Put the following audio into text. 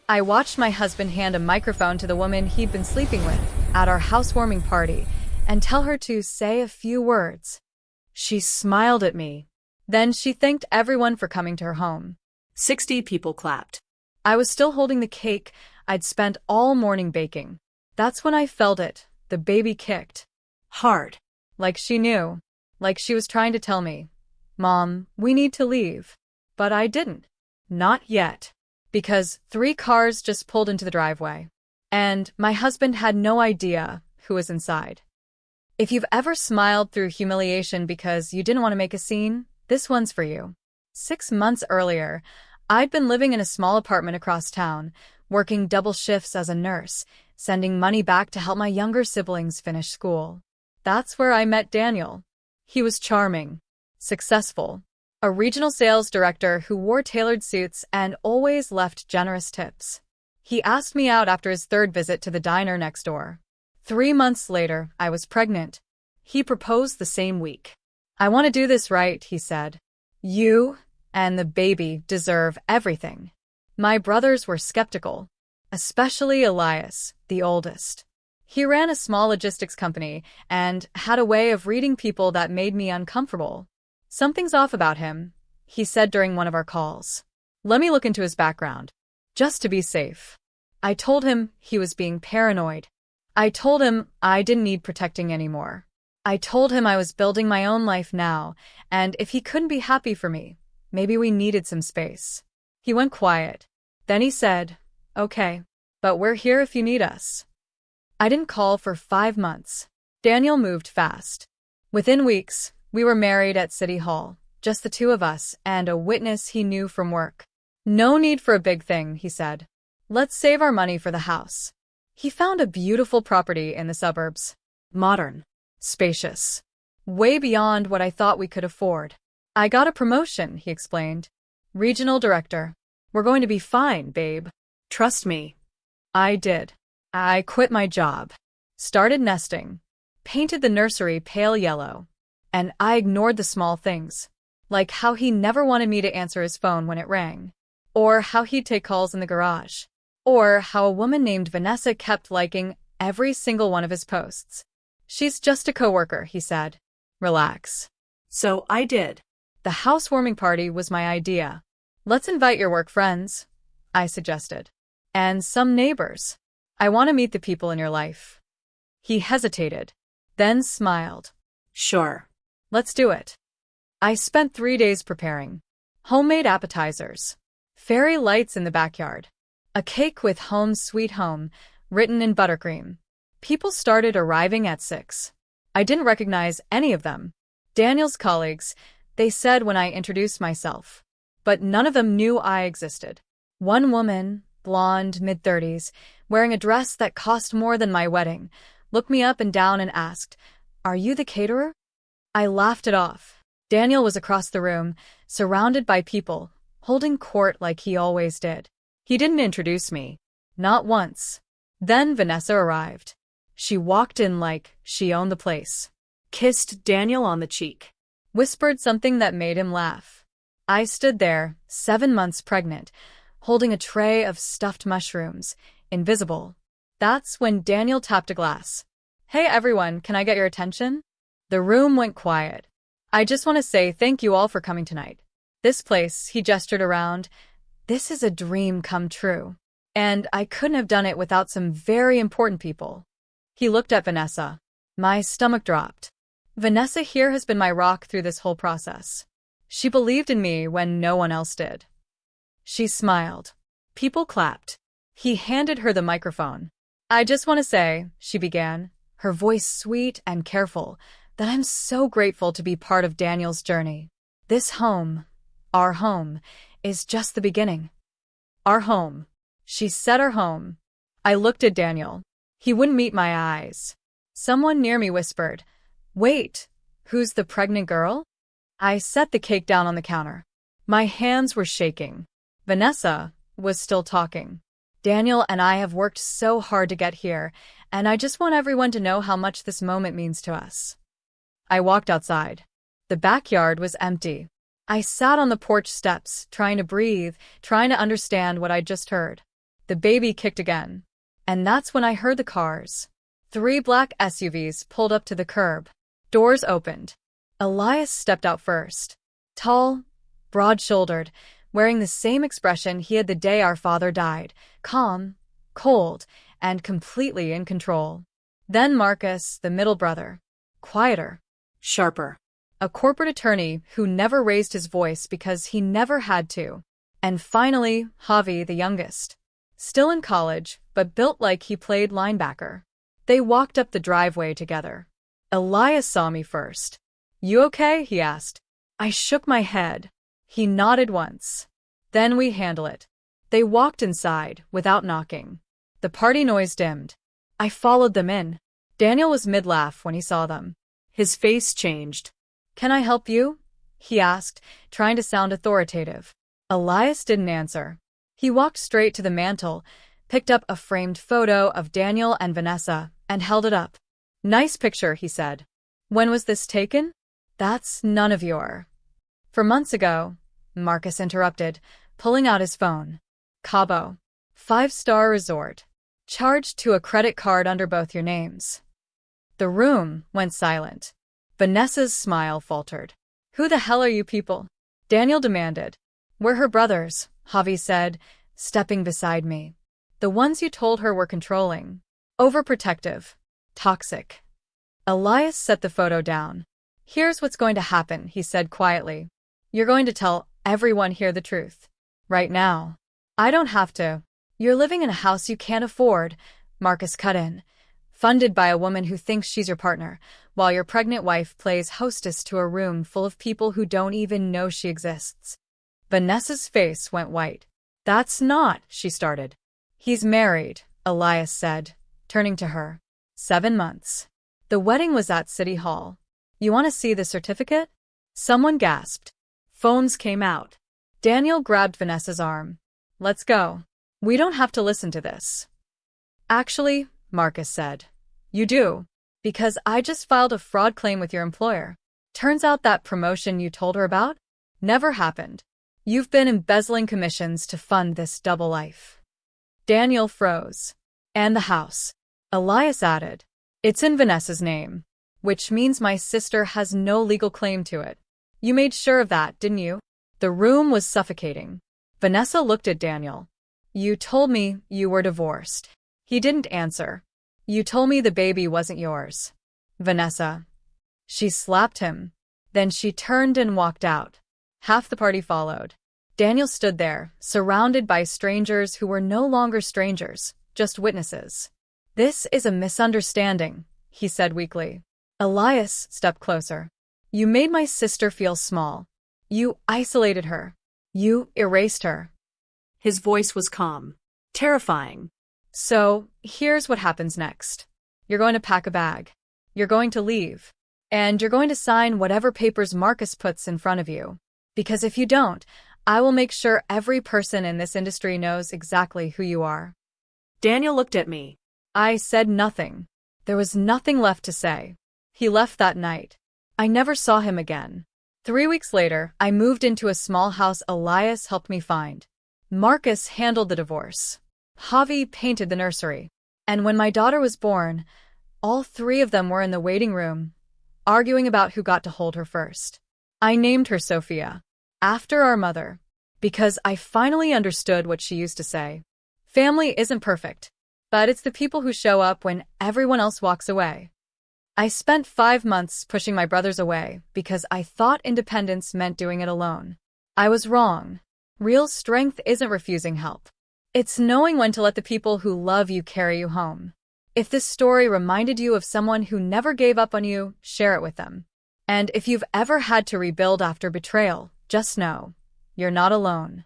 I watched my husband hand a microphone to the woman he'd been sleeping with at our housewarming party and tell her to say a few words. She smiled at me. Then she thanked everyone for coming to her home. 60 people clapped. I was still holding the cake I'd spent all morning baking. That's when I felt it. The baby kicked. Hard. Like she knew. Like she was trying to tell me, "Mom, we need to leave." But I didn't. Not yet. Because 3 cars just pulled into the driveway. And my husband had no idea who was inside. If you've ever smiled through humiliation because you didn't want to make a scene, this one's for you. 6 months earlier, I'd been living in a small apartment across town, working double shifts as a nurse, sending money back to help my younger siblings finish school. That's where I met Daniel. He was charming, successful, a regional sales director who wore tailored suits and always left generous tips. He asked me out after his 3rd visit to the diner next door. 3 months later, I was pregnant. He proposed the same week. "I want to do this right," he said. "You and the baby deserve everything." My brothers were skeptical, especially Elias, the oldest. He ran a small logistics company and had a way of reading people that made me uncomfortable. "Something's off about him," he said during one of our calls. "Let me look into his background, just to be safe." I told him he was being paranoid. I told him I didn't need protecting anymore. I told him I was building my own life now, and if he couldn't be happy for me, maybe we needed some space. He went quiet. Then he said, "Okay, but we're here if you need us." I didn't call for 5 months. Daniel moved fast. Within weeks, we were married at City Hall, just the 2 of us and a witness he knew from work. "No need for a big thing," he said. "Let's save our money for the house." He found a beautiful property in the suburbs. Modern. Spacious. Way beyond what I thought we could afford. "I got a promotion," he explained. "Regional director. We're going to be fine, babe. Trust me." I did. I quit my job. Started nesting. Painted the nursery pale yellow. And I ignored the small things. Like how he never wanted me to answer his phone when it rang. Or how he'd take calls in the garage. Or how a woman named Vanessa kept liking every single one of his posts. "She's just a coworker," he said. "Relax." So I did. The housewarming party was my idea. "Let's invite your work friends," I suggested. "And some neighbors. I want to meet the people in your life." He hesitated, then smiled. "Sure. "Let's do it." I spent 3 days preparing. Homemade appetizers. Fairy lights in the backyard. A cake with "Home Sweet Home" written in buttercream. People started arriving at 6. I didn't recognize any of them. Daniel's colleagues, they said when I introduced myself. But none of them knew I existed. One woman, blonde, mid-30s, wearing a dress that cost more than my wedding, looked me up and down and asked, "Are you the caterer?" I laughed it off. Daniel was across the room, surrounded by people, holding court like he always did. He didn't introduce me. Not once. Then Vanessa arrived. She walked in like she owned the place. Kissed Daniel on the cheek. Whispered something that made him laugh. I stood there, 7 months pregnant, holding a tray of stuffed mushrooms, invisible. That's when Daniel tapped a glass. "Hey everyone, can I get your attention?" The room went quiet. "I just want to say thank you all for coming tonight. This place," he gestured around, "this is a dream come true. And I couldn't have done it without some very important people." He looked at Vanessa. My stomach dropped. Vanessa here has been my rock through this whole process. She believed in me when no one else did. She smiled. People clapped. He handed her the microphone. "I just want to say," she began, her voice sweet and careful, "that I'm so grateful to be part of Daniel's journey. This home, our home, is just the beginning." Our home. She said our home. I looked at Daniel. He wouldn't meet my eyes. Someone near me whispered, "Wait, who's the pregnant girl?" I set the cake down on the counter. My hands were shaking. Vanessa was still talking. "Daniel and I have worked so hard to get here, and I just want everyone to know how much this moment means to us." I walked outside. The backyard was empty. I sat on the porch steps, trying to breathe, trying to understand what I'd just heard. The baby kicked again. And that's when I heard the cars. 3 black SUVs pulled up to the curb. Doors opened. Elias stepped out first. Tall, broad-shouldered, wearing the same expression he had the day our father died, calm, cold, and completely in control. Then Marcus, the middle brother. Quieter. Sharper. A corporate attorney who never raised his voice because he never had to. And finally, Javi, the youngest. Still in college, but built like he played linebacker. They walked up the driveway together. Elias saw me first. "You okay?" he asked. I shook my head. He nodded once. "Then we handle it." They walked inside, without knocking. The party noise dimmed. I followed them in. Daniel was mid-laugh when he saw them. His face changed. "Can I help you?" he asked, trying to sound authoritative. Elias didn't answer. He walked straight to the mantel, picked up a framed photo of Daniel and Vanessa, and held it up. "Nice picture," he said. "When was this taken?" "That's none of your—" "For months ago," Marcus interrupted, pulling out his phone. "Cabo. 5-star resort. Charged to a credit card under both your names." The room went silent. Vanessa's smile faltered. "Who the hell are you people?" Daniel demanded. "We're her brothers," Javi said, stepping beside me. "The ones you told her were controlling. Overprotective. Toxic." Elias set the photo down. "Here's what's going to happen," he said quietly. "You're going to tell everyone here the truth. Right now." "I don't have to." "You're living in a house you can't afford," Marcus cut in. "Funded by a woman who thinks she's your partner, while your pregnant wife plays hostess to a room full of people who don't even know she exists." Vanessa's face went white. "That's not," she started. "He's married," Elias said, turning to her. 7 months. The wedding was at City Hall. "You want to see the certificate?" Someone gasped. Phones came out. Daniel grabbed Vanessa's arm. "Let's go. We don't have to listen to this." "Actually," Marcus said. "You do. Because I just filed a fraud claim with your employer. Turns out that promotion you told her about never happened. You've been embezzling commissions to fund this double life." Daniel froze. "And the house," Elias added. "It's in Vanessa's name, which means my sister has no legal claim to it. You made sure of that, didn't you?" The room was suffocating. Vanessa looked at Daniel. "You told me you were divorced." He didn't answer. "You told me the baby wasn't yours." "Vanessa." She slapped him. Then she turned and walked out. Half the party followed. Daniel stood there, surrounded by strangers who were no longer strangers, just witnesses. "This is a misunderstanding," he said weakly. Elias stepped closer. "You made my sister feel small. You isolated her. You erased her." His voice was calm. Terrifying. "So, here's what happens next. You're going to pack a bag. You're going to leave. And you're going to sign whatever papers Marcus puts in front of you. Because if you don't, I will make sure every person in this industry knows exactly who you are." Daniel looked at me. I said nothing. There was nothing left to say. He left that night. I never saw him again. 3 weeks later, I moved into a small house Elias helped me find. Marcus handled the divorce. Javi painted the nursery. And when my daughter was born, all 3 of them were in the waiting room, arguing about who got to hold her first. I named her Sophia, after our mother, because I finally understood what she used to say. Family isn't perfect, but it's the people who show up when everyone else walks away. I spent 5 months pushing my brothers away because I thought independence meant doing it alone. I was wrong. Real strength isn't refusing help. It's knowing when to let the people who love you carry you home. If this story reminded you of someone who never gave up on you, share it with them. And if you've ever had to rebuild after betrayal, just know, you're not alone.